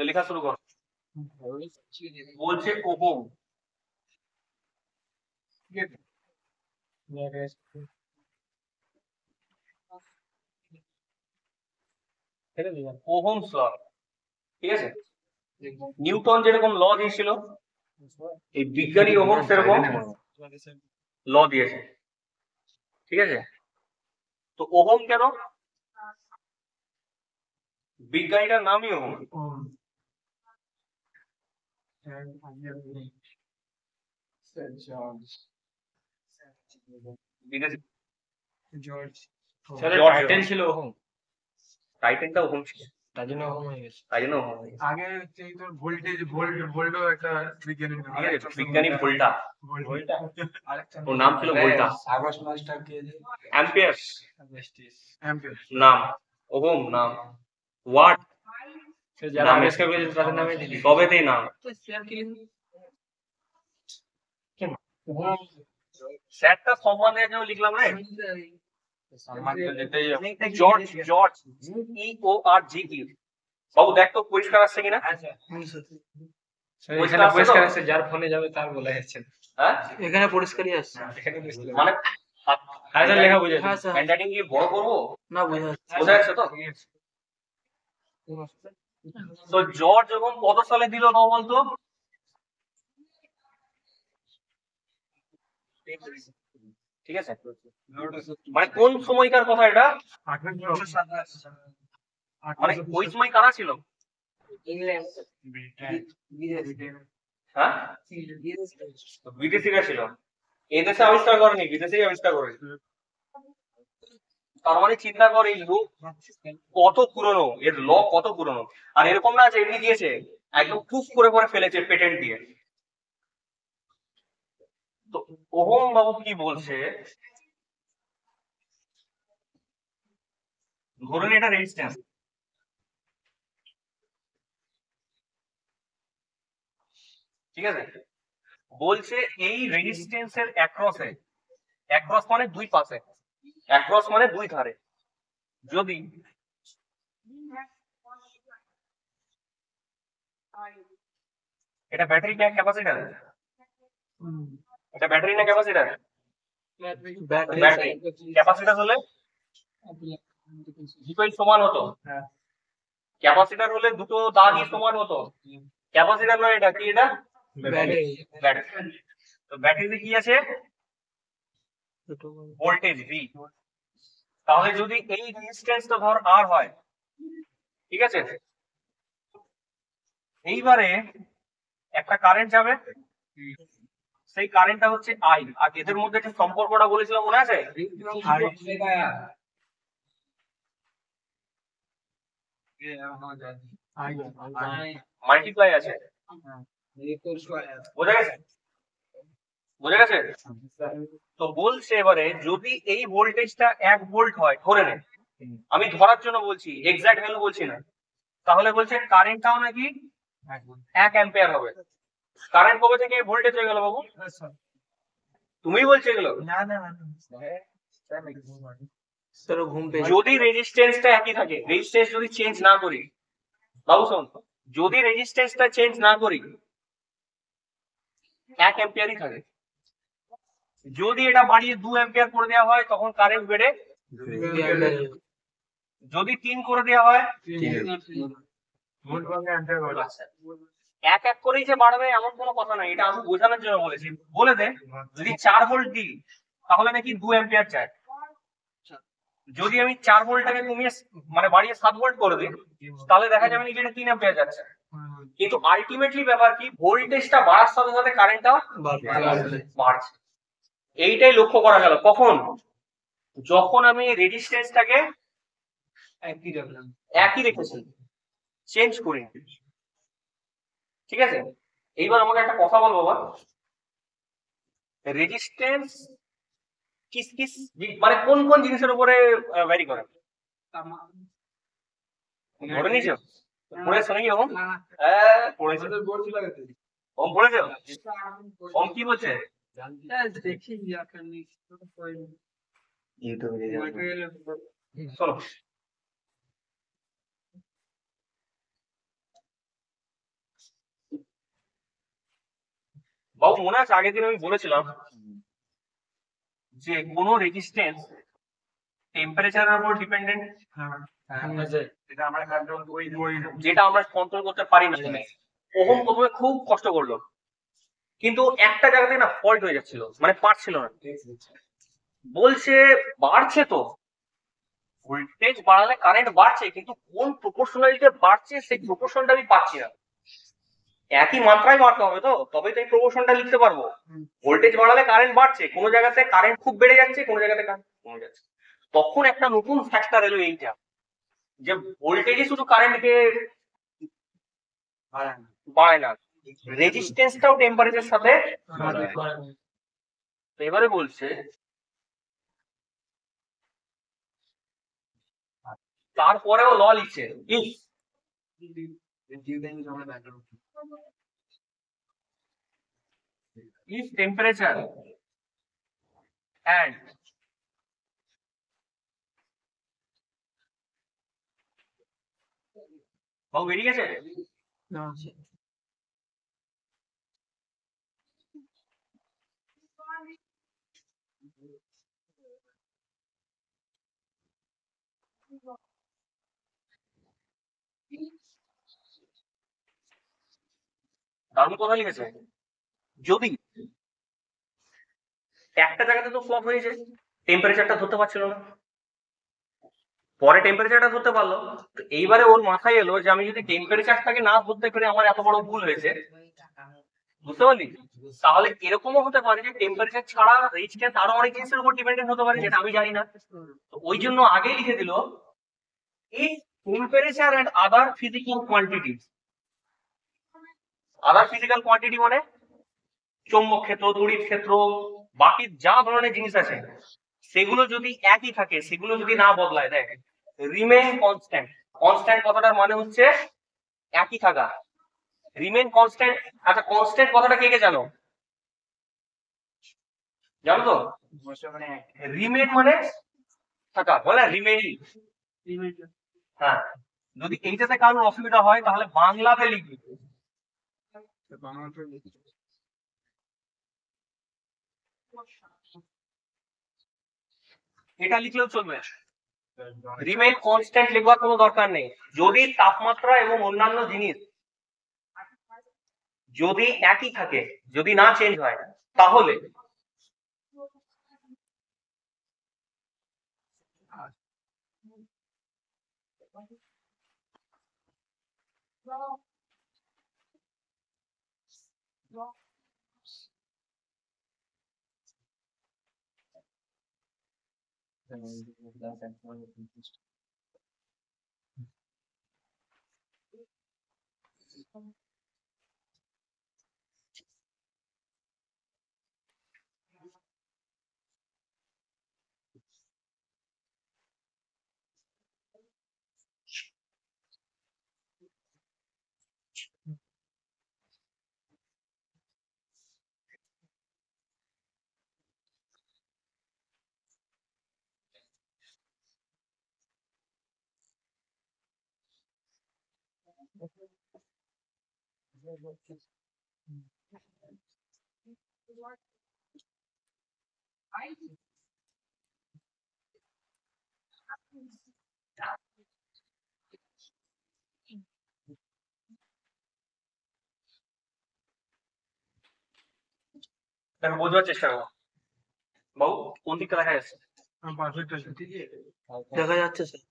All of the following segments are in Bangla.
তো লেখা শুরু কর। বলছে ওহম। ওহমস ল, ঠিক আছে। নিউটন যেরকম ল দিয়েছিল, এই বিজ্ঞানী ওহম সেরকম ল দিয়েছে, ঠিক আছে। তো ওহম কেন? বিজ্ঞানীটার নামই ওহম। টাইটেল ছিল ওহম, টাইটেলটা ওহম ছিল, তাই জন্য ওহম হয়ে গেছে, তাই জন্য ওহম হয়ে গেছে। আগে তোর ভোল্টেজ ভোল্টও একটা বিজ্ঞানী নাম, ঠিক আছে, বিজ্ঞানী ভোল্টা, ভোল্টা ওর নাম ছিল ভোল্টা। সাবাস মাস্টার কে যে অ্যাম্পিয়ার্স অ্যাম্পিয়ার নাম, ওহম নাম, ওয়াট যারা আবিষ্কার করেছে তাদের নামে দিলি, সবেতেই নাম। স্যারটা সম্মান দেওয়ার জন্য লিখলাম রে। সম্মান তো দিতেই হবে। George, George EORGE। বাবু দেখ তো পরিষ্কার আসছে কিনা। এখানে পরিষ্কার আসছে, যার ফোনে যাবে তার বলা যাচ্ছে। হ্যাঁ এখানে পরিষ্কারই আসছে, মানে হাজার লেখা বোঝা হ্যাঁ যাচ্ছে। স্যার, হ্যান্ডরাইটিং কি বড় করবো? না বোঝা যাচ্ছে। বোঝা যাচ্ছে তো? তো জর্জ এবং কত সালে দিল নাও বলতো? ঠিক আছে, মানে কোন সময়কার কথা এটা? মানে ওই সময় কারা ছিল? হ্যাঁ, বিদেশিরা ছিল। এই দেশে আবিষ্কার করেনি, বিদেশেই আবিষ্কার করেছে। তার মানে চিন্তা কর এই লোক কত পুরনো, এর ল কত পুরনো। আর এরকম না যে এমনি দিয়েছে, একদম প্রুফ করে করে ফেলেছে পেটেন্ট দিয়ে। তো ওহম বাবু কি বলছে, ধরুন এটা রেজিস্ট্যান্স, ঠিক আছে। বলছে এই রেজিস্ট্যান্সের অ্যাক্রসে, অ্যাক্রস মানে দুই পাশে, অ্যাক্রস মানে দুই ধারে, যদি এটা ব্যাটারি না ক্যাপাসিটর, এটা ব্যাটারি না ক্যাপাসিটর, ব্যাটারি। ক্যাপাসিটর হলে দুটোই সমান হতো, ক্যাপাসিটর হলে দুটো দাগই সমান হতো। ক্যাপাসিটর নয়, এটা কি, এটা ব্যাটারি। তো ব্যাটারিতে কি আছে? Voltage V. তাহলে যদি এই রেজিস্ট্যান্সটা ধর আর হয়, ঠিক আছে, এইবারে একটা কারেন্ট যাবে, সেই কারেন্টটা হচ্ছে আই। আর এদের মধ্যে যে সম্পর্কটা বলেছিলাম মনে আছে? মাল্টিপ্লাই আছে, বোঝা গেছে? বোঝা গেছে? তো বলছে এবারে যদি এই ভোল্টেজটা 1 ভোল্ট হয়, ধরে নে, আমি ধরার জন্য বলছি, এক্সাক্ট ভ্যালু বলছি না, তাহলে বলছে কারেন্টটাও নাকি 1 অ্যাম্পিয়ার হবে। কারেন্ট কবে থেকে ভোল্টেজ হয়ে গেল বাবু? তুমি বলছো এগুলো? যদি রেজিস্ট্যান্সটা একই থাকে, রেজিস্ট্যান্স যদি চেঞ্জ না করি, বাবু শোন, যদি রেজিস্ট্যান্সটা চেঞ্জ না করি 1 অ্যাম্পিয়ারই থাকে। যদি এটা বাড়িয়ে 2 অ্যাম্পিয়ার করে দেওয়া হয় তখন কারেন্ট বেড়ে, যদি 3 করে দেওয়া হয়, এক এক করেই যে বাড়বে এমন কোনো কথা নাই, এটা আমি বোঝানোর জন্য বলেছি। বলে দে যদি 4 ভোল্ট দিই তাহলে নাকি 2 অ্যাম্পিয়ার চাই। যদি আমি 4 ভোল্টটাকে কমিয়ে মানে বাড়িয়ে 7 ভোল্ট করে দিই তাহলে দেখা যাবে নাকি এটা 3 অ্যাম্পিয়ার যাচ্ছে। কিন্তু আলটিমেটলি ব্যাপার কি, ভোল্টেজটা বাড়ার সাথে সাথে কারেন্টটাও বাড়ছে। এইটাই লক্ষ্য করা গেল কখন? যখন আমি রেজিস্ট্যান্সটাকে একই রেখেছি, চেঞ্জ করি, ঠিক আছে। এইবার আমাকে একটা কথা বল বাবা, রেজিস্ট্যান্স কিস কিস মানে কোন কোন জিনিসের উপরে ভ্যারি করে? ধরে নিয়েছো? পড়েছো নাকি ওম? হ্যাঁ পড়েছো, ওম পড়েছো? ওম কি বলছে? চলো মনে আছে আগের দিন আমি বলেছিলাম যে কোনো রেজিস্ট্যান্স টেম্পারেচারের উপর ডিপেন্ডেন্ট, এটা আমরা কন্ট্রোল করি যেটা আমরা কন্ট্রোল করতে পারি না। ওহম প্রথমে খুব কষ্ট করলো, কিন্তু একটা জায়গাতে না ফল্ট হয়ে যাচ্ছিল, মানে পারছিল না। বলছে বাড়ছে তো, ভোল্টেজ বাড়ালে কারেন্ট বাড়ছে, কিন্তু কোন প্রপোর্শনালিতে বাড়ছে সেই প্রপোর্শনটা আমি পাচ্ছি না। একই মাত্রায় বাড়তে হবে তো, তবেই তো এই প্রপোর্শনটা লিখতে পারবো। ভোল্টেজ বাড়ালে কারেন্ট বাড়ছে, কোনো জায়গাতে কারেন্ট খুব বেড়ে যাচ্ছে, কোনো জায়গাতে কারেন্ট কমে যাচ্ছে। তখন একটা নতুন ফ্যাক্টর এলো এইটা, যে ভোল্টেজই শুধু কারেন্টকে বাড়ায় না, রেজিস্ট্যান্সটাও টেম্পারেচারের সাথে। তো এবারে বলছে তারপরেও ল লিখছে, if temperature and বাবু বেরিয়ে গেছে। দারুণ কথা লিখেছে। যদি একটা জায়গাতে তো ফ্লপ হয়েছে, টেম্পারেচারটা ধরতে পারছিল না, পরে টেম্পারেচারটা ধরতে পারলো। তো এইবারে ওর মাথায় এলো যে আমি যদি টেম্পারেচারটাকে না ধরতে পেরে আমার এত বড় ভুল হয়েছে, বুঝতে পারলি? তাহলে এরকমও হতে পারে যে টেম্পারেচার ছাড়া রেজিস্ট্যান্স আরো অনেক জিনিসের উপর ডিপেন্ডেন্ট হতে পারে, যেটা আমি জানি না। তো ওই জন্য আগেই লিখে দিল এই temperature and other physical quantity. Other physical quantity মানে চৌম্বক ক্ষেত্র, তড়িৎ ক্ষেত্র, বাকি যা ধরনের জিনিস আছে সেগুলো যদি একই থাকে, সেগুলো যদি না বদলায়, দেখ রিমেইন কনস্ট্যান্ট। কনস্ট্যান্ট কথাটার মানে হচ্ছে একই থাকা, রিমেইন কনস্ট্যান্ট। আচ্ছা, কনস্ট্যান্ট কথাটা কে কে জানো? জানো তো? রিমেইন মানে থাকা, বলে রিমেইন। হ্যাঁ, যদি এইটাতে কারোর অসুবিধা হয় তাহলে বাংলাতে লিখবি। এটা লিখলেও চলবে, রিমেইন কনস্ট্যান্ট লিখবার কোনো দরকার নেই। যদি তাপমাত্রা এবং অন্যান্য জিনিস যদি একই থাকে, যদি না চেঞ্জ হয়, তাহলে দেখো বোঝার চেষ্টা করো। বাবু কোন দিকটা দেখা যাচ্ছে? দেখা যাচ্ছে স্যার।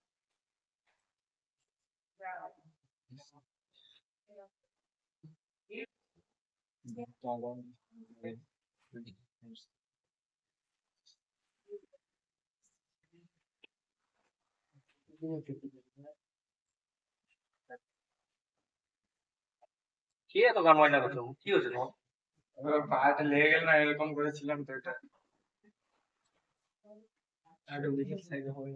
কি এত গান বাজনা করছো? কি হয়েছে তোমার? পাটা লেগে গেল না, এরকম করেছিলাম তো এটা একটু বেশি সাইজে হবে।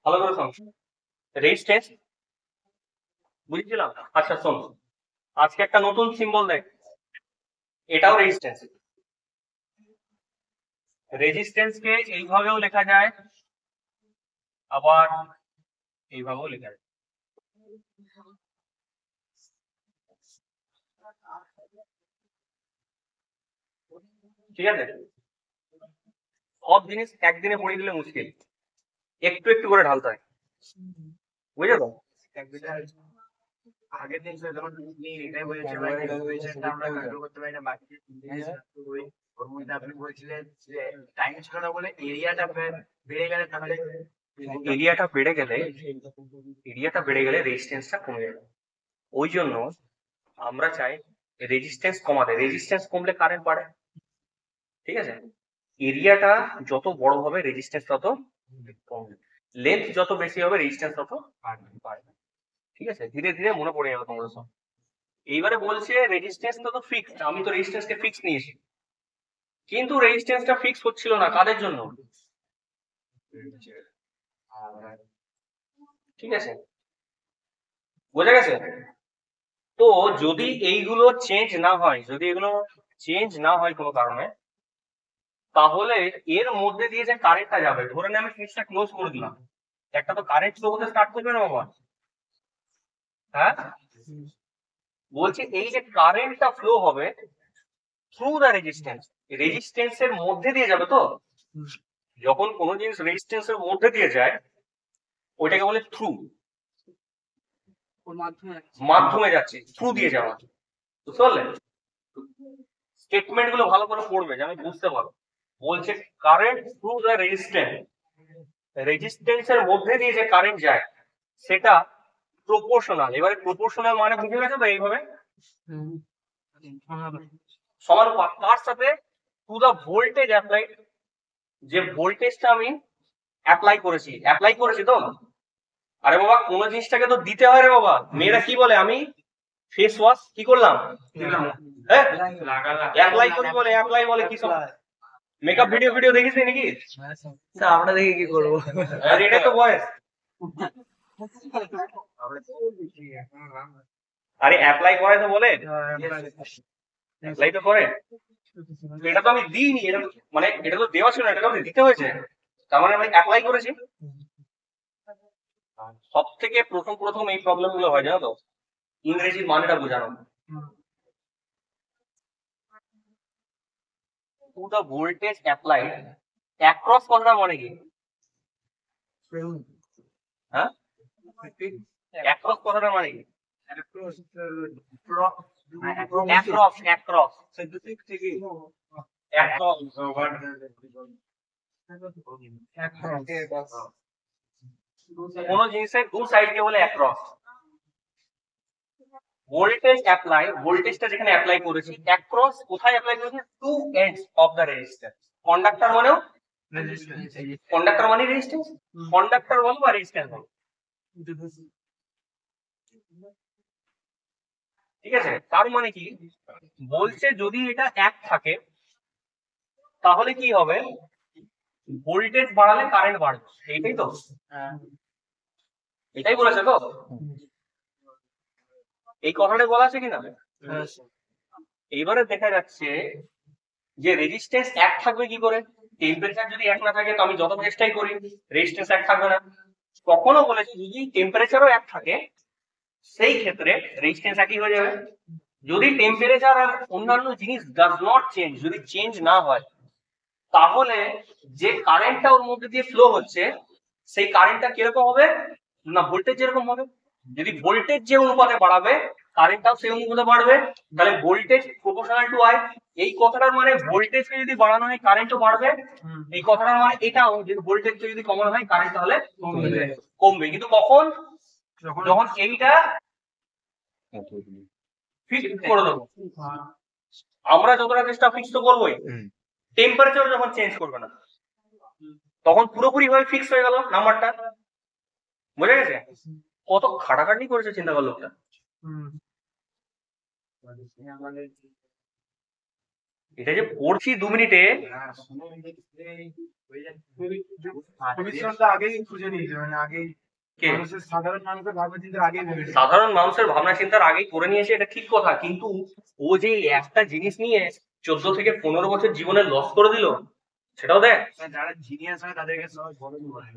ভালো করে শোন, রেজিস্ট্যান্স বুঝেছিলাম। আচ্ছা শোন, আজকে একটা নতুন সিম্বল দেখ, এটাও রেজিস্ট্যান্স। রেজিস্ট্যান্স কে এইভাবেও লেখা যায়, আবার এইভাবেও লেখা যায়। ঠিক আছে, সব জিনিস একদিনে পড়িয়ে দিলে মুশকিল, একটু একটু করে ঢালতে হয়, বুঝলে তো? আগের দিন যখন এটাই বলেছে ভাই ইকুয়েশনটা আমরা কন্ট্রোল করতে পারি না, বাকি ওর মধ্যে আপনি বলছিলেন যে টাইম ছিল না বলে এরিয়াটা বেড়ে গেলে তাহলে এরিয়াটা বেড়ে গেলে রেজিস্ট্যান্সটা কমে যাবে। ওই জন্য আমরা চাই রেজিস্ট্যান্স কমাতে, রেজিস্ট্যান্স কমলে কারেন্ট বাড়ে। ঠিক আছে, এরিয়াটা যত বড় হবে রেজিস্ট্যান্স তত কমবে, লেন্থ যত বেশি হবে রেজিস্ট্যান্স তত বাড়বে। ঠিক আছে, ধীরে ধীরে মনে পড়ে যাবে তোমাদের সব। এইবারে বলছে রেজিস্ট্যান্সটা তো ফিক্সড, আমি তো রেজিস্ট্যান্সকে ফিক্স নিয়েছি, কিন্তু রেজিস্ট্যান্সটা ফিক্স হচ্ছিল না, কাদের জন্য? ঠিক আছে, বোঝা গেছে? তো যদি এইগুলো চেঞ্জ না হয়, যদি এগুলো চেঞ্জ না হয় কোনো কারণে, তাহলে এর মধ্যে দিয়ে যে কারেন্টটা যাবে, ধরে নে আমি সুইচটা ক্লোজ করে দিলাম, একটা তো কারেন্ট ফ্লো হতে স্টার্ট করবে না বাবা? হ্যাঁ, বলছে এই যে কারেন্টটা ফ্লো হবে থ্রু দ্য রেজিস্ট্যান্স, রেজিস্ট্যান্সের মধ্যে দিয়ে যাবে। তো যখন কোনো জিনিস রেজিস্ট্যান্সের মধ্যে দিয়ে যায় ওইটাকে বলে থ্রু, মাধ্যমে যাচ্ছে, থ্রু দিয়ে যাওয়া। বুঝতে পারলে? স্টেটমেন্ট গুলো ভালো করে পড়বে যেন বুঝতে পারো। বলছে কারেন্ট থ্রু দ্য রেজিস্ট্যান্স, রেজিস্ট্যান্সের মধ্যে দিয়ে যে কারেন্ট যায় সেটা প্রপোর্শনাল। এবারে প্রপোর্শনাল মানে বুঝে গেছো তো? এইভাবে সমানুপাত, কার সাথে? টু দা ভোল্টেজ অ্যাপ্লাইড, যে ভোল্টেজটা আমি অ্যাপ্লাই করেছি তো। আরে বাবা কোন জিনিসটাকে তো দিতে হয় রে বাবা, মেয়েরা কি বলে আমি ফেস ওয়াশ কি করলাম, হ্যাঁ অ্যাপ্লাই করি বলে, অ্যাপ্লাই বলে কি সব মেকআপ ভিডিও দেখিস নাকি? স্যার আমরা দেখে কি করবো? আর এটা তো বয়স, আরে অ্যাপ্লাই করে তো বলে, অ্যাপ্লাই তো করে। এটা তো আমি দিইনি, এটা মানে এটা তো দেওয়া ছিল না, এটা তো দিতে হয়েছে, তার মানে আমি অ্যাপ্লাই করেছি। সব থেকে প্রথম এই প্রবলেম গুলো হয় জানো তো, ইংরেজির মানেটা বোঝানো। To the voltage applied, across কথাটা মানে কি? হ্যাঁ, অ্যাক্রস কথাটা মানে কি? অ্যাক্রস, অ্যাক্রস, কোন জিনিসের দু সাইডকে বলে অ্যাক্রস। ভোল্টেজ অ্যাপ্লাই, ভোল্টেজটা যেখানে অ্যাপ্লাই করেছি অ্যাক্রস, কোথায় অ্যাপ্লাই করেছি? To ends of the resistor. Conductor মানেও, কন্ডাক্টর মানে রেজিস্ট্যান্স, কন্ডাক্টর বলো বা রেজিস্ট্যান্স বলো। ঠিক আছে, তার মানে কি বলছে, যদি এটা এক থাকে তাহলে কি হবে? ভোল্টেজ বাড়ালে কারেন্ট বাড়বে, এইটাই তো, এটাই বলেছে তো? এই কথাটা বলা আছে কিনা? এইবারে দেখা যাচ্ছে যে রেজিস্ট্যান্স এক থাকবে কি করে? টেম্পারেচার যদি এক না থাকে তো আমি যত চেষ্টাই করি রেজিস্ট্যান্স এক থাকবে না। কখনো বলেছে যদি টেম্পারেচারও এক থাকে সেই ক্ষেত্রে রেজিস্ট্যান্স একই হয়ে যাবে। যদি টেম্পারেচার আর অন্যান্য জিনিস ডাজ নট চেঞ্জ, যদি চেঞ্জ না হয়, তাহলে যে কারেন্টটা ওর মধ্যে দিয়ে ফ্লো হচ্ছে সেই কারেন্টটা কিরকম হবে না, ভোল্টেজ যেরকম হবে। যদি ভোল্টেজ যে অনুপাতে বাড়াবে কারেন্টটাও সেই অনুপাতে বাড়বে, তাহলে ভোল্টেজ প্রপোর্শনাল টু আই। এই কথাটার মানে ভোল্টেজকে যদি বাড়ানো হয় কারেন্টও বাড়বে, এই কথাটার মানে এটাও যদি ভোল্টেজকে যদি কমানো হয় কারেন্ট তাহলে কমবে। কিন্তু কখন? যখন এইটা ফিক্স করে দেবো। আমরা যতটা চেষ্টা ফিক্স তো করবোই, টেম্পারেচার যখন চেঞ্জ করবে না তখন পুরোপুরি ভাবে ফিক্স হয়ে গেল নাম্বারটা। বুঝা গেছে? কত খাটাখাটি করেছে চিন্তা কর লোকটা। এটা যে পড়ছি 2 মিনিটে, আগেই খুঁজে নিয়েছে, মানে আগেই সাধারণ মানুষের ভাবনা চিন্তার আগেই ভেবেছে, সাধারণ মানুষের ভাবনা চিন্তার আগেই করে নিয়েছে, এটা ঠিক কথা। কিন্তু ও যে একটা জিনিস নিয়ে 14 থেকে 15 বছর জীবনে লস করে দিল, সেটাও দেখ। যারা জিনিয়াস হয় তাদেরকে সবাই বড় বলে।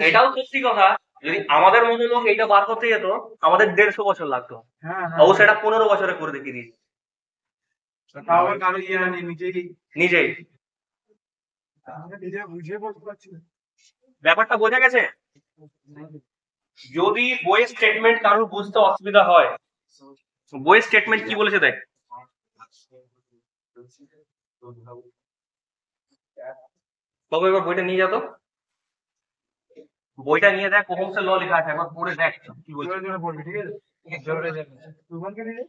এটাও সত্যি কথা, যদি আমাদের মতো লোক এইটা বার করতে যেত আমাদের 150 বছর লাগতো। হ্যাঁ ও সেটা 15 বছরে করে দেখিয়ে দিয়েছে তাও কারো ইয়ে নেই নিজেই নিজেই। নিজে বুঝে বলতে পারছি না। ব্যাপারটা বোঝা গেছে? যদি বইয়ের স্টেটমেন্ট কারোর বুঝতে অসুবিধা হয়, বইয়ের স্টেটমেন্ট কি বলেছে দেখ। বাবু এবার বইটা নিয়ে যাও তো, বইটা নিয়ে দেখ ওহমসের ল লেখা আছে, একবার পড়ে দেখ কি বলছে। জোরে জোরে বলবি, ঠিক আছে? জোরে জোরে তুমানকে নিয়ে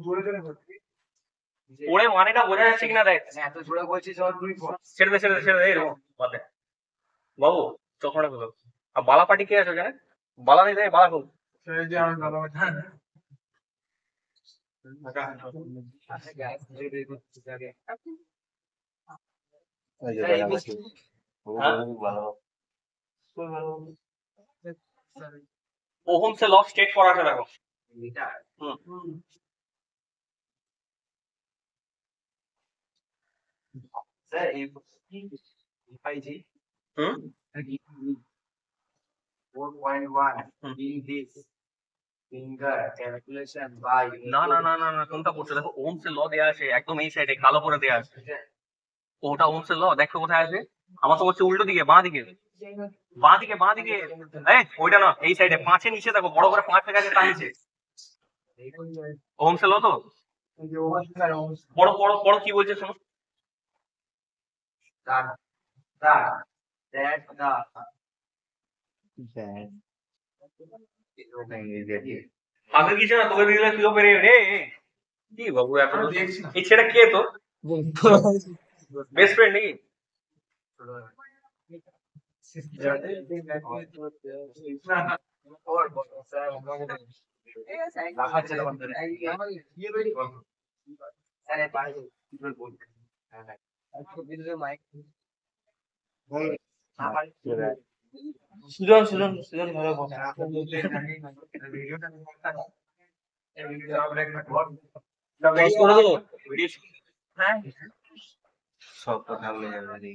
জোরে জোরে বলবি। পড়ে মানেটা বোঝা যাচ্ছে কিনা দেখ। এত জোরে বলছিস যখন তুই ছেড়ে দে ছেড়ে দে ছেড়ে দে, এরকম বাদ দে। বাবু চোখটা খুলো। আর বালা পাটি কে আছে ওখানে? বালা নেই, বালা খুব। ছেড়ে দিয়ে আমি ভালো হ্যাঁ ওহমসের ল স্টেট করা আছে দেখো। হুম। স্যার এই পাইছি হুম 4.1 in this finger calculation by না না না না না, কোনটা পড়ছে দেখো, ওহমসের ল দেয়া আছে একদম এই সাইডে কালো করে দেয়া আছে। ওটা ওহমসের ল দেখো কোথায় আছে। আমার তো হচ্ছে উল্টো দিকে, বাঁ দিকে বাঁ দিকে বাঁ দিকে। এই ওইটা না, এই সাইডে 5 এর নিচে দেখো, বড় করে 5 লেখা আছে তার নিচে। ওহমসের ল তো পড়ো পড়ো পড়ো, কি বলছে শোনো। that the আগে কিছু না, তোকে দিলে তুইও পেরে যাবি রে। কি বাবু এখন দেখছি না। এই ছেলেটা কে তো বেস্ট ফ্রেন্ড নাকি? সুজন সুজন সুজন ভালো কথা। পজ করে দেবো ভিডিও। হ্যাঁ সব কথা বলে যাবে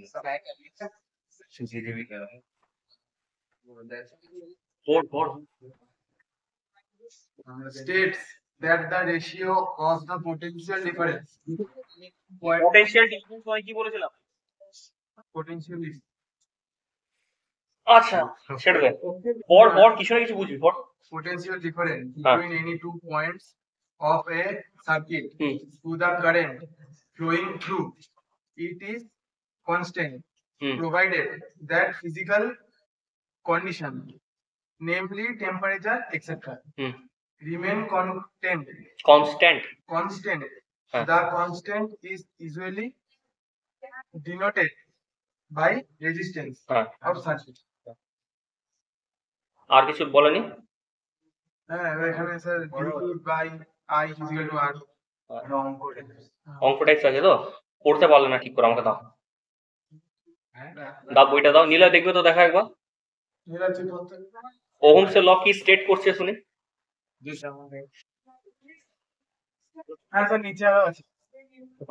সুচি দেবী কেন পড় পড়। states that the ratio of the potential difference potential difference মানে কি বলেছিলাম? potential is আচ্ছা সেটা দেখ, পড় পড়, কিছু না কিছু বুঝবি পড়। potential difference Huh. between any two points of a circuit Hmm. to the current flowing through it is constant Hmm. provided that physical condition namely temperature etc hmm remain constant. constant Huh. the constant is usually denoted by resistance হ্যাঁ, of circuit আর কিছু বলেনি? হ্যাঁ এখানে sir due by I is equal to R অঙ্কটাই আছে তো, পড়তে পারলে না ঠিক করে, আমাকে দাও দাও বইটা দাও। নীলা দেখবে তো, দেখা একবার নিরাচি বলতে ওহমসের ল কি স্টেট করছে শুনি। হ্যাঁ স্যার নিচে আরো আছে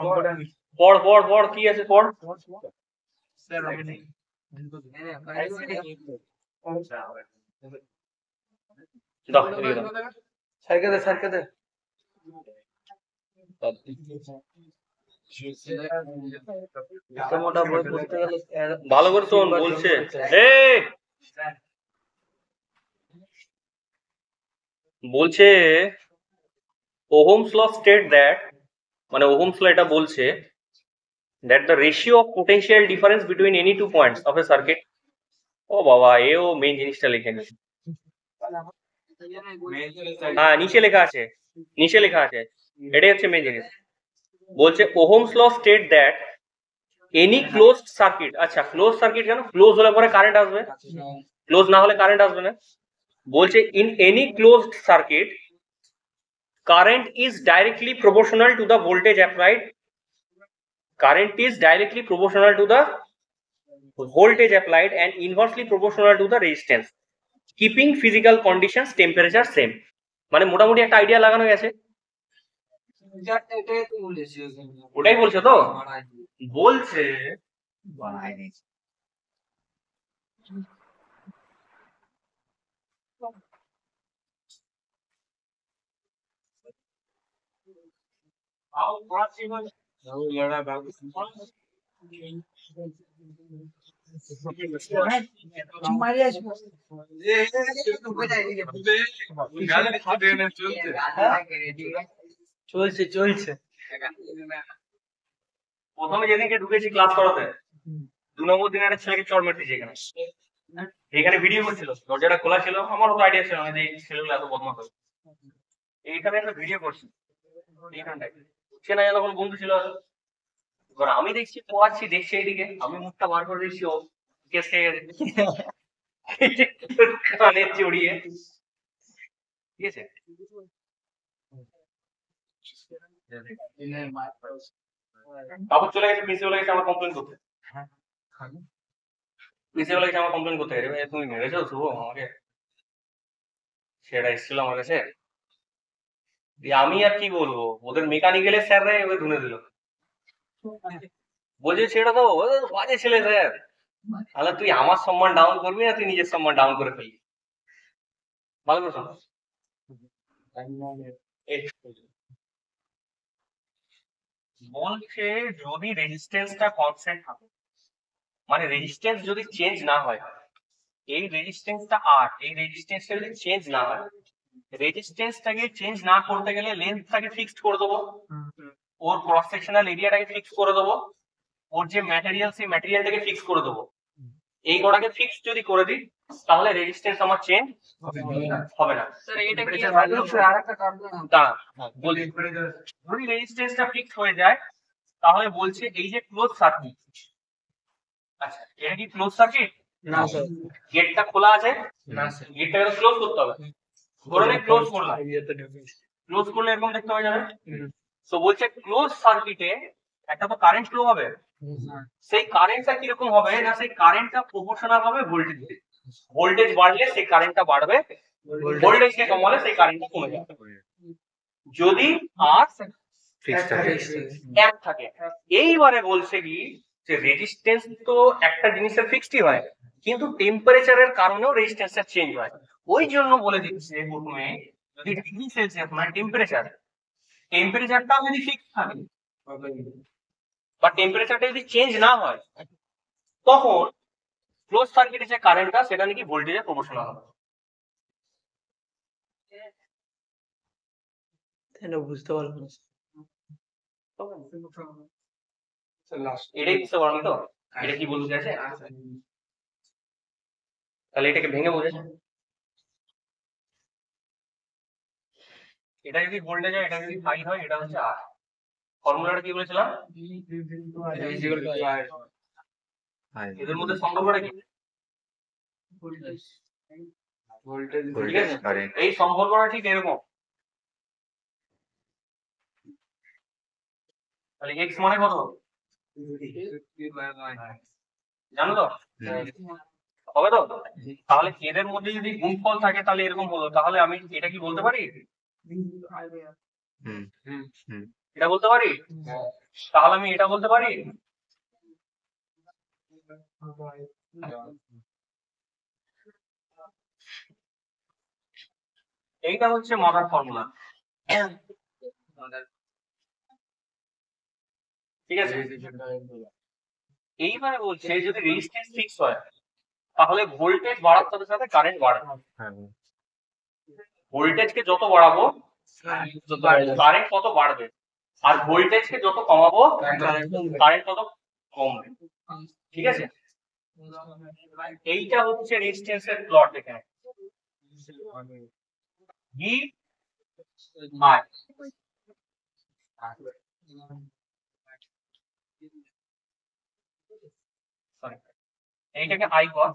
অঙ্কটা নিচে পড় পড় পড়, কি আছে পড়। স্যার আগে নেই দাও এদিকে দাও। সারকে দে সারকে দে। এত মোটা বই পড়তে গেলে ভালো করে শোন বলছে। এই বলছে ওহমস ল স্টেট দ্যাট, মানে ওহমস ল এটা বলছে that the ratio of potential difference between any two points of a circuit, ও বাবা এও মেইন জিনিসটা লিখে নি। হ্যাঁ নিচে লেখা আছে, নিচে লেখা আছে, এটাই হচ্ছে মেইন জিনিস। বলছে ohm's law state that any closed circuit, আচ্ছা ক্লোজ সার্কিট কেন? ক্লোজ হলে পরে কারেন্ট আসবে, ক্লোজ না হলে কারেন্ট আসবে না। বলছে in any closed circuit current is directly proportional to the voltage applied, current is directly proportional to the voltage applied and inversely proportional to the resistance, keeping physical conditions temperature same. মানে মোটামুটি একটা আইডিয়া লাগানো গেছে। ওটাই বলছে তো, বলছে চলছে চলছে। প্রথমে যেদিনকে ঢুকেছি ক্লাস করাতে 2 নম্বর দিনে একটা ছেলেকে চড় মারতেছি এখানে। এখানে ভিডিও করছিল, দরজাটা খোলা ছিল, আমার তো আইডিয়া ছিল না যে এই ছেলেগুলো এত বদমাশ হবে। এইখানে একটা ভিডিও করছি এইখানটায়, সে না জানো কোনো বন্ধু ছিল। এবার আমি দেখছি পড়াচ্ছি, দেখছি এইদিকে, আমি মুখটা বার করে দেখছি ও কেস খেয়ে গেছে কানে জড়িয়ে, ঠিক আছে। তারপর চলে গেছে প্রিন্সিপাল গেছে আমার কমপ্লেন করতে, প্রিন্সিপাল গেছে আমার কমপ্লেন করতে, তুমি মেরেছো শুভ আমাকে, সেটা এসেছিল আমার কাছে। আমি আর কি বলবো, ওদের মেকানিক্যালের স্যাররা ওকে ধুনে দিল, বলছে সেটা তো বাজে ছেলে স্যার। তাহলে তুই আমার সম্মান ডাউন করবি না তুই নিজের সম্মান ডাউন করে ফেলবি? ভালো প্রশ্ন। বলছে যদি রেজিস্ট্যান্সটা কনস্ট্যান্ট থাকে, মানে রেজিস্ট্যান্স যদি চেঞ্জ না হয়, এই রেজিস্ট্যান্সটা আর এই রেজিস্ট্যান্সটা যদি চেঞ্জ না হয়, রেজিস্ট্যান্সটাকে চেঞ্জ না করতে গেলে লেন্থটাকে ফিক্সড করে দেবো, ওর ক্রস সেকশনাল এরিয়াটাকে ফিক্স করে দেবো, ওর যে ম্যাটেরিয়াল সেই ম্যাটেরিয়ালটাকে ফিক্স করে দেবো। এই কটাকে ফিক্স যদি করে দিই তাহলে রেজিস্ট্যান্স আমার চেঞ্জ হবে না। যদি রেজিস্ট্যান্সটা ফিক্স হয়ে যায় তাহলে বলছে এই যে ক্লোজ সার্কিট, আচ্ছা এটা কি ক্লোজ সার্কিট? না স্যার। গেটটা খোলা আছে, না স্যার। গেটটাকে ক্লোজ করতে হবে, ধরে নে ক্লোজ করলাম, ক্লোজ করলে এরকম দেখতে হয়ে যাবে। তো বলছে ক্লোজ সার্কিটে একটা তো কারেন্ট ফ্লো হবে, সেই কারেন্টটা কিরকম হবে না, সেই কারেন্টটা প্রপোর্শনাল হবে ভোল্টেজ, ভোল্টেজ বাড়লে সেই কারেন্টটা বাড়বে, ভোল্টেজকে কমালে সেই কারেন্টটা কমে যাবে। যদি আর এক থাকে, এইবারে বলছে কি যে রেজিস্ট্যান্স তো একটা জিনিসের ফিক্সডই হয়, কিন্তু টেম্পারেচারের কারণেও রেজিস্ট্যান্সটা চেঞ্জ হয়। ওই জন্য বলে দিচ্ছে প্রথমে যদি ডিগ্রি সেলসিয়াস মানে টেম্পারেচারটাও যদি ফিক্স থাকে বা টেম্পারেচারটা যদি চেঞ্জ না হয়, তখন ক্লোজ সার্কিটের যে কারেন্টটা সেটা নাকি ভোল্টেজের প্রপোর্শনাল হবে। বুঝতে পারলাম না। এটাই বুঝতে পারো তো, এটা কি বলতে চাইছে? তাহলে এটাকে ভেঙে বোঝাচ্ছে, এটা যদি ভোল্টেজ হয়, এটা যদি হাই হয়, এটা হচ্ছে আর। ফর্মুলাটা কি বলেছিলাম? এদের মধ্যে সম্পর্কটা কি? ঠিক আছে, এই সম্পর্কটা ঠিক এরকম। তাহলে এক্স মানে কত জানো তো? হবে তো? তাহলে এদের মধ্যে যদি গুণফল থাকে তাহলে এরকম হলো, তাহলে আমি এটা কি বলতে পারি? এটা বলতে পারি? তাহলে আমি এটা বলতে পারি? এইটা হচ্ছে মাদার ফর্মুলা, ঠিক আছে। এইবারে বলছে যদি রেজিস্ট্যান্স ফিক্স হয় তাহলে ভোল্টেজ বাড়ার সাথে সাথে কারেন্ট বাড়বে, ভোল্টেজকে যত বাড়াবো কারেন্ট তত বাড়বে, আর ভোল্টেজকে যত কমাবো কারেন্ট তত কমবে, ঠিক আছে। এইটা হচ্ছে রেজিস্ট্যান্সের প্লট। এখানে ভি আই, এইটাকে আই কর,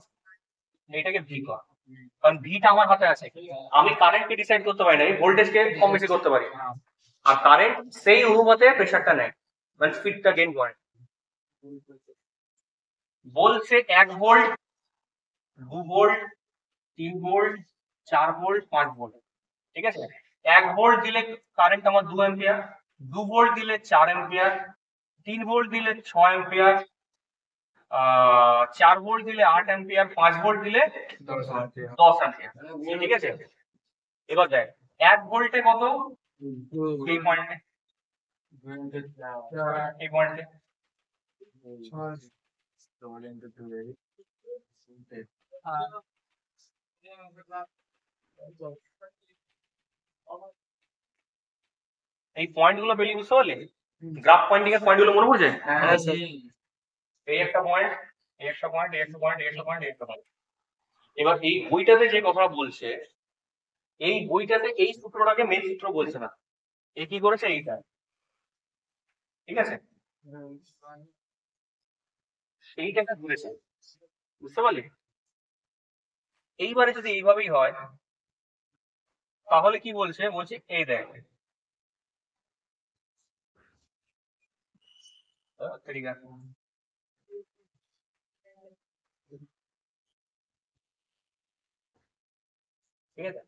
এইটাকে ভি কর, কারণ ভিটা আমার হাতে আছে, আমি কারেন্টকে ডিসাইড করতে পারি না, আমি ভোল্টেজকে কম বেশি করতে পারি, আর কারেন্ট সেই অনুপাতে প্রেসারটা নেয় মানে স্পিডটা গেইন করে। বলছে 1 volt 2 volt 3 volt 4 volt 5 volt, ঠিক আছে। 1 ভোল্ট দিলে কারেন্ট আমার 2 অ্যাম্পিয়ার, 2 ভোল্ট দিলে 4 অ্যাম্পিয়ার, 3 ভোল্ট দিলে 6 অ্যাম্পিয়ার, 4 ভোল্ট দিলে 8 অ্যাম্পিয়ার, 5 ভোল্ট দিলে 10 অ্যাম্পিয়ার। ঠিক আছে, এবার দেখ 1 ভোল্টে কত, এই পয়েন্টে, এই পয়েন্টে এই পয়েন্ট গুলো পেলি, বুঝতে পারলি? গ্রাফ পয়েন্টিং এর পয়েন্ট গুলো মনে পড়ছে? হ্যাঁ স্যার। এই একটা পয়েন্ট, এই একটা পয়েন্ট, এই একটা পয়েন্ট, এই একটা পয়েন্ট, এই একটা পয়েন্ট। এবার এই বইটাতে যে কথা বলছে, এই বইটাতে এই সূত্রটাকে মেন সূত্র বলছে না, এ কি করেছে এইটা, ঠিক আছে, সেইটাকে ধরেছে, বুঝতে পারলি? এইবারে যদি এইভাবেই হয় তাহলে কি বলছে, বলছে এই দেখ, ঠিক আছে, ঠিক আছে,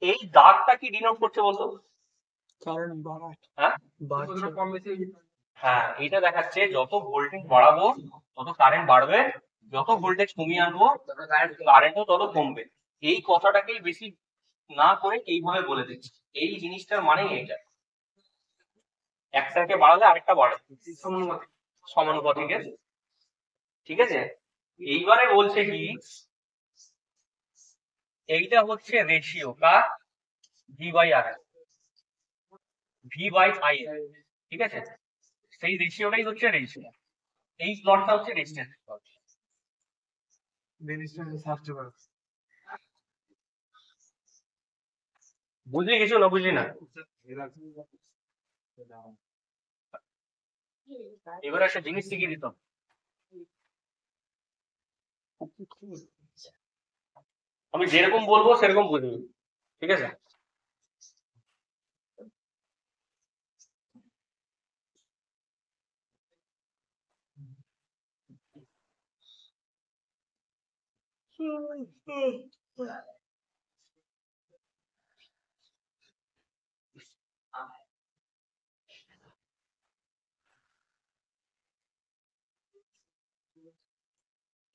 এই দাগটা কি ডিনোট করছে বলতো? কারণ বাড়া হ্যাঁ, বাড়ছে। হ্যাঁ, এটা দেখাচ্ছে যত ভোল্টেজ বাড়াবো তত কারেন্ট বাড়বে, যত ভোল্টেজ কমিয়ে আনবো কারেন্টও তত কমবে। এই কথাটাকেই বেশি না করে এইভাবে বলে দিচ্ছে, এই জিনিসটার মানে এইটা, একটাকে বাড়ালে আরেকটা বাড়ে, সমানুপাতিক, ঠিক আছে। এইবারে বলছে কি, এইটা হচ্ছে রেশিও কার, V by R, V by I, ঠিক আছে, সেই রেশিওটাই হচ্ছে রেশিও, এই প্লটটা হচ্ছে রেজিস্ট্যান্স প্লট। বুঝলি কিছু না বুঝলি না? এবার একটা জিনিস শিখিয়ে দিতাম, আমি যেরকম বলবো সেরকম বুঝবি, ঠিক আছে।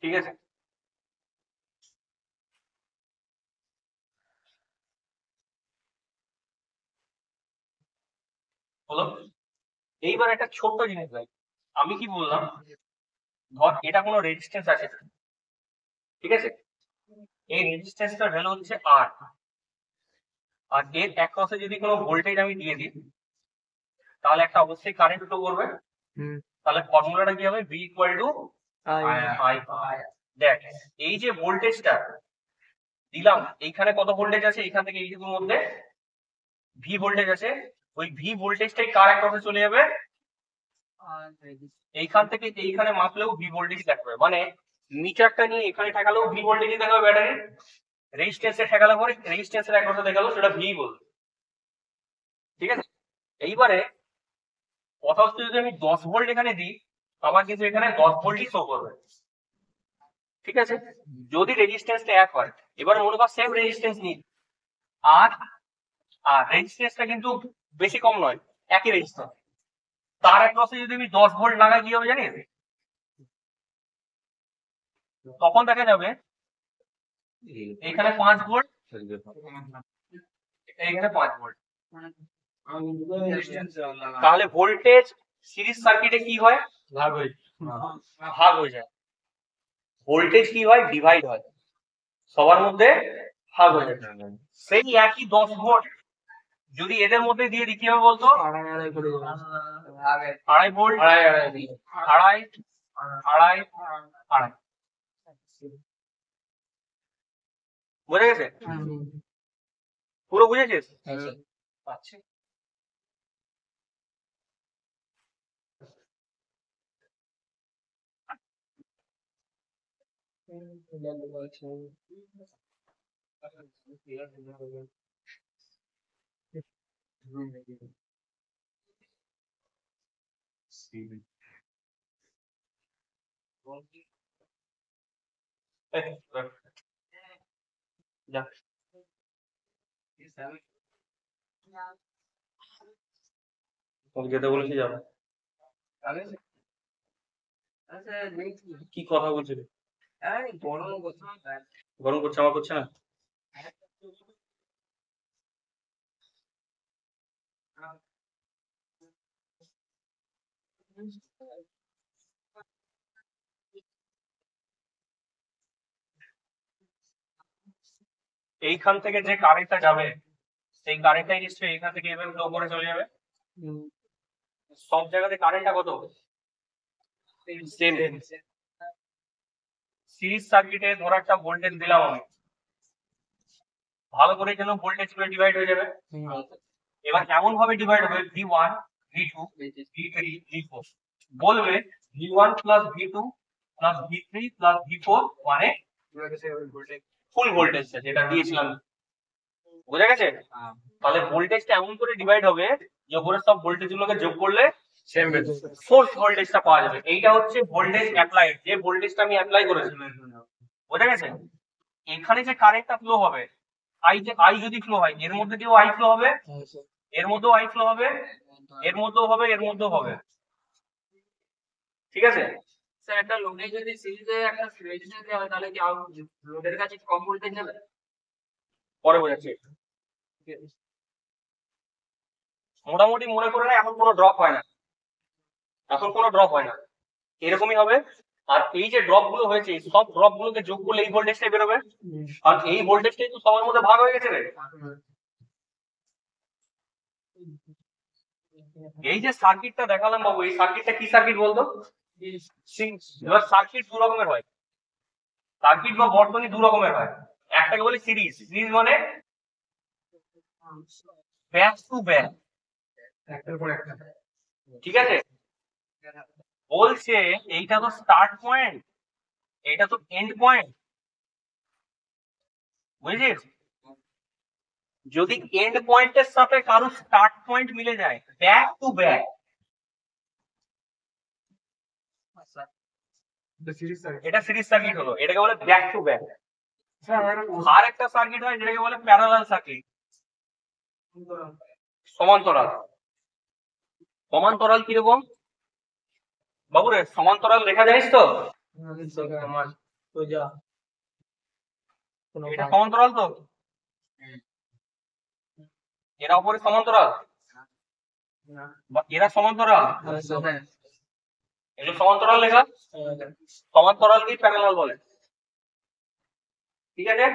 ঠিক আছে, হলো। এইবার একটা ছোট্ট জিনিস ভাই, আমি কি বললাম, ধর এটা কোনো রেজিস্ট্যান্স আছে, ঠিক আছে, এই রেজিস্ট্যান্সটার ভ্যালু হচ্ছে আর, আর এর অ্যাক্রসে যদি কোনো ভোল্টেজ আমি দিয়ে দিই তাহলে একটা অবশ্যই কারেন্ট ফ্লো করবে, তাহলে ফর্মুলাটা কি হবে, ভি ইকুয়াল টু আই। দেখ এই যে ভোল্টেজটা দিলাম, এইখানে কত ভোল্টেজ আছে, এইখান থেকে এইটুকুর মধ্যে ভি ভোল্টেজ আছে, ওই ভি ভোল্টেজটাই কার অ্যাক্রসে চলে যাবে, এইখান থেকে এইখানে মাপলেও ভি ভোল্টেজ দেখাবে, মানে মিটারটা নিয়ে এখানে ঠেকালেও ভি ভোল্টেজ দেখাবে, ব্যাটারি রেজিস্ট্যান্সে ঠেকালে পরে রেজিস্ট্যান্সের অ্যাক্রসে দেখালো সেটা ভি বলবে, ঠিক আছে। এইবারে কথা হচ্ছে যদি আমি 10 ভোল্ট এখানে দিই আমার কিন্তু এখানে 10 ভোল্টই শো করবে, ঠিক আছে, যদি রেজিস্ট্যান্সটা এক হয়। এবার মনে কর সেম রেজিস্ট্যান্স নিই, আর আর রেজিস্ট্যান্সটা কিন্তু বেশি কম নয়, একই রেজিস্ট্যান্স, তার অ্যাক্রসে যদি আমি 10 ভোল্ট লাগাই কি হবে জানিস, তখন দেখা যাবে এখানে 5 ভোল্ট, এখানে 5 ভোল্ট, তাহলে ভোল্টেজ সিরিজ সার্কিটে কি হয়, ভাগ হয়ে যায়, ভোল্টেজ কি হয়, ডিভাইড হয়, সবার মধ্যে ভাগ হয়ে যায়। সেই একই 10 ভোল্ট যদি এদের মধ্যে দিয়ে দিই কি হবে বলতো, আড়াই ভোল্ট, আড়াই আড়াই আড়াই, বুঝে গেছে, পুরো বুঝেছিস? আচ্ছা, যা তোকে যেতে বলেছি যাবে। কি কথা বলছিস? গরম করছে, আমার করছে না। এইখান থেকে যে কারেন্টটা যাবে সেই কারেন্টটাই নিশ্চয়ই এইখান থেকে এভাবে ফ্লো করে চলে যাবে। সব জায়গাতে কারেন্টটা কত? সেম। সিরিজ সার্কিটে ধরো একটা ভোল্টেজ দিলাম আমি, ভালো করে যেন ভোল্টেজ গুলো ডিভাইড হয়ে যাবে। এবার এমন ভাবে ডিভাইড হবে V1 V2 V3 V4, বলবে V1 plus V2 plus V3 plus V4 মানে ফুল ভোল্টেজ যেটা দিয়েছিলাম। বোঝা গেছে? তাহলে ভোল্টেজটা এমন করে ডিভাইড হবে যে ওপরে সব ভোল্টেজ গুলোকে যোগ করলে সোর্স ভোল্টেজটা পাওয়া যাবে। এইটা হচ্ছে ভোল্টেজ অ্যাপ্লাইড, যে ভোল্টেজটা আমি অ্যাপ্লাই করেছি। বোঝা গেছে? এখানে যে কারেন্টটা ফ্লো হবে, আই যদি ফ্লো হয়, এর মধ্যে দিয়েও আই ফ্লো হবে, এর মধ্যেও আই ফ্লো হবে, এর মধ্যেও হবে, এর মধ্যেও হবে। ঠিক আছে? স্যার একটা লোডে যদি সিরিজে একটা রেজিস্ট্যান্স দেওয়া হয় তাহলে কি লোডের কাছে কম ভোল্টেজ যাবে? পরে বোঝাচ্ছি। মোটামুটি মনে করে না এখন কোনো ড্রপ হয় না, এখন কোনো ড্রপ হয় না, এরকমই হবে। আর এই যে ড্রপ গুলো হয়েছে সব ড্রপ গুলোকে যোগ করলে এই ভোল্টেজটাই বেরোবে, আর এই ভোল্টেজটাই তো সবার মধ্যে ভাগ হয়ে গেছে রে। এই যে সার্কিটটা দেখালাম বাবু, এই সার্কিটটা কি সার্কিট বলতো? এবার সার্কিট দু রকমের হয়, সার্কিট বা বর্তনী দু রকমের হয়। একটাকে বলে সিরিজ, সিরিজ মানে ব্যাক টু ব্যাক। ঠিক আছে? বলছে এইটা তো স্টার্ট পয়েন্ট, এইটা তো এন্ড পয়েন্ট, বুঝেছিস? যদি এন্ড পয়েন্টের সাথে কারো স্টার্ট পয়েন্ট মিলে যায়, ব্যাক টু ব্যাক, এটা সিরিজ সার্কিট হলো, এটাকে বলে ব্যাক টু ব্যাক। আর একটা সার্কিট হয় যেটাকে বলে প্যারালাল সার্কিট, সমান্তরাল। সমান্তরাল কিরকম বাবুরে? সমান্তরাল লেখা জানিস তো? এটা সমান্তরাল তো, এরা উপরে সমান্তরাল, এরা সমান্তরাল, এগুলো সমান্তরাল লেখা। সমান্তরাল কি প্যারালাল বলে। ঠিক আছে?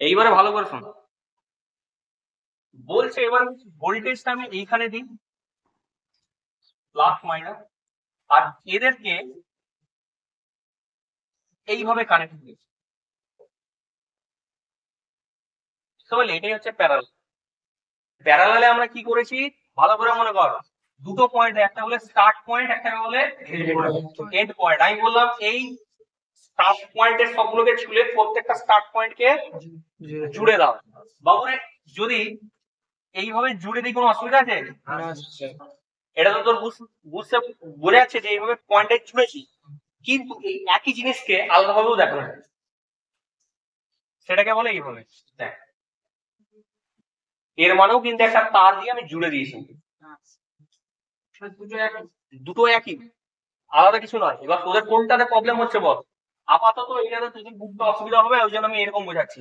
এইবারে ভালো করে শোনো, বলছে এবার ভোল্টেজটা আমি এইখানে দিই প্লাস মাইনাস, আর এদেরকে এইভাবে কানেক্ট দিই, তাহলে এটাই হচ্ছে প্যারালাল। প্যারালালে আমরা কি করেছি ভালো করে মনে কর, দুটো পয়েন্ট, একটা বলে স্টার্ট পয়েন্ট, একটা বলে এন্ড পয়েন্ট। আমি বললাম এই স্টার্ট পয়েন্টের সবগুলোকে ছুলে প্রত্যেকটা স্টার্ট পয়েন্টকে জুড়ে দাও। বাবুরে যদি এইভাবে জুড়ে দিই কোনো অসুবিধা আছে? এটা তো তোর বুঝতে বোঝা যাচ্ছে যে এইভাবে পয়েন্টে জুড়েছি, কিন্তু এই একই জিনিসকে আলাদাভাবেও দেখানো যায়, সেটাকে বলে এইভাবে দেখ। এর মানেও কিন্তু একটা তার দিয়ে আমি জুড়ে দিয়েছি, দুটো একই, আলাদা কিছু নয়। এবার তোদের কোনটাতে প্রবলেম হচ্ছে বল? আপাতত এটাতে তোদের বুঝতে অসুবিধা হবে, ওই জন্য আমি এরকম বোঝাচ্ছি।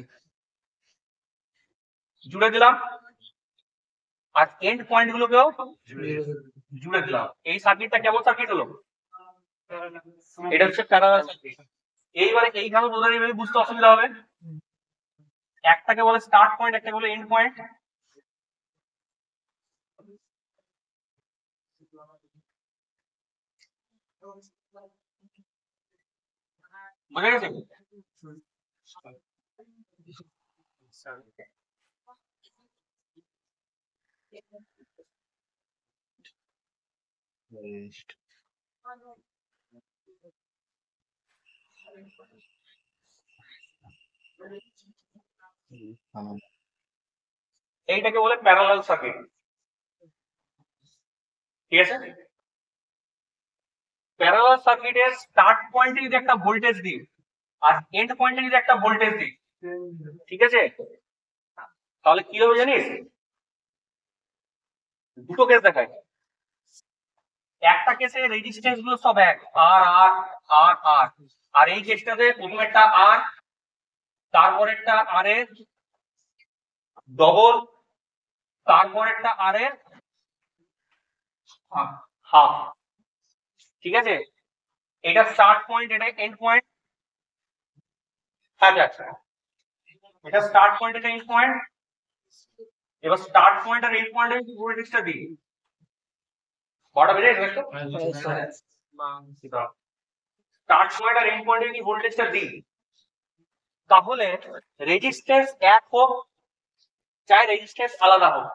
জুড়ে দিলাম, আর এন্ড পয়েন্ট গুলোকেও জুড়ে দিলাম। এই সার্কিটটা কেমন সার্কিট হলো? এটা হচ্ছে প্যারালাল সার্কিট। এইবারে এইখানে তোদের এইভাবে বুঝতে অসুবিধা হবে, একটাকে বলে স্টার্ট পয়েন্ট, একটাকে বলে এন্ড পয়েন্ট। বুঝা গেছে? এইটাকে বলে প্যারালাল সার্কিট। ঠিক আছে? প্যারালাল সার্কিটের স্টার্ট পয়েন্টে যদি একটা ভোল্টেজ দিই আর এন্ড পয়েন্টে যদি একটা ভোল্টেজ দিই, ঠিক আছে, তাহলে কি হবে জানিস? দুটো কেস দেখায়। একটা কেসে রেজিস্ট্যান্স গুলো সব এক, আর আর আর আর, আর এই কেসটাতে প্রথমেরটা আর, তারপরেরটা আর এর ডবল, তারপরেরটা আর এর হাফ। ঠিক আছে, এটা স্টার্ট পয়েন্ট, এটা এন্ড পয়েন্ট। আচ্ছা আচ্ছা, এটা স্টার্ট পয়েন্ট, এটা এন্ড পয়েন্ট। এবার স্টার্ট পয়েন্ট আর এন্ড পয়েন্টে ভোল্টেজটা দিই, কটা বেজে গেছে? স্টার্ট পয়েন্ট আর এন্ড পয়েন্টে যদি ভোল্টেজটা দিই, তাহলে রেজিস্ট্যান্স এক হোক চাই রেজিস্ট্যান্স আলাদা হোক,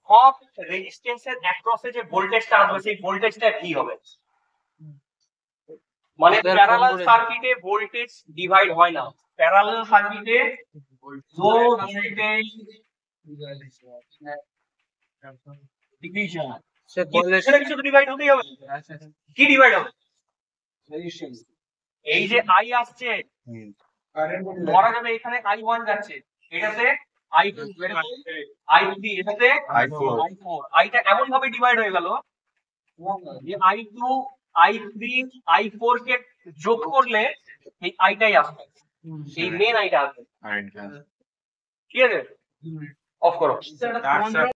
সব রেজিস্ট্যান্সের অ্যাক্রসে যে ভোল্টেজটা আসবে সেই ভোল্টেজটা কি হবে। মানে প্যারালাল সার্কিটে ভোল্টেজ ডিভাইড হয় না, প্যারালাল সার্কিটে নো ভোল্টেজ ডিভিশন। সেটা কিছু ডিভাইড হতেই হবে। কি ডিভাইড হবে? এই যে আই আসছে, ধরা যাবে এখানে I1 যাচ্ছে, এটাতে I2, I3, এটাতে I4। আইটা এমন ভাবে ডিভাইড হয়ে গেল যে I2, I3, I4 কে যোগ করলে এই আইটাই আসবে, এই মেন আইটা আসবে। ঠিক আছে, অফ করো।